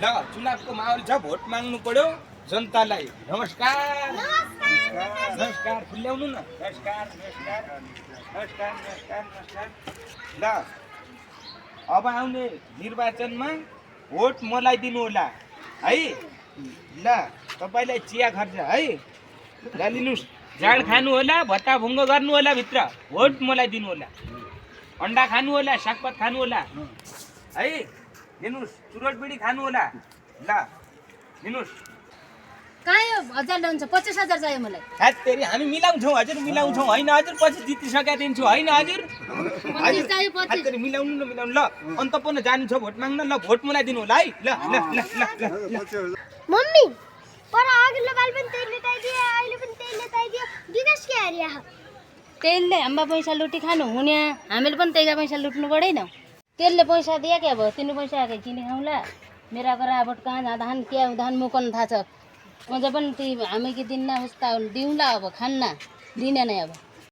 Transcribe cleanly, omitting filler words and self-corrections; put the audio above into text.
ल चुनावको माहौल छ, भोट माग्नु पर्यो जनतालाई। नमस्कार नमस्कार खुल्याउनु न। नमस्कार नमस्कार नमस्कार नमस्कार नमस्कार। ल अब आउने निर्वाचनमा भोट मलाई दिनु होला है। ल तपाईलाई चिया खर्च है। ल लिनुस्, जाँड खानु होला, भत्ता भुङ्गो गर्नु होला, भित्र भोट मलाई दिनु होला। अन्डा खानु होला, सागपात खानु होला है। लिनुस्, चुरोट बिडी खानु होला। ल लिनुस्। काय हजार हुन्छ, 25,000 चाहियो मलाई। हात तेरी हामी मिलाउँछौँ हजुर, मिलाउँछौँ। होइन हजुर, पछि जितिसकेका दिन्छु। होइन हजुर, 25 चाहियो, 25। तेरी मिलाउनु न, मिलाउनु। ल अन्त पनि जानु छ भोट माग्न। ल भोट मलाई दिनु होला है। ल ल ल ल ल। मम्मी पर अघिल्लो पालि पनि तेलले ताइदियो, अहिले पनि तेलले ताइदियो, विकास के हारिया? तेलले हाम्रा पैसा लुटी खानु हुने, हामीले पनि त्यहीका पैसा लुट्नु परेन। तेलले पैसा दिए क्या अब तिनी पैसा आके किने खाउँला। मेरा गरा भोट कहाँ जाँदान के हुँदान मुकन थाहा छ। अझ पनि ती हामी कि दिन्न उस्ता दिउँला, अब खान्न दिने नै अब।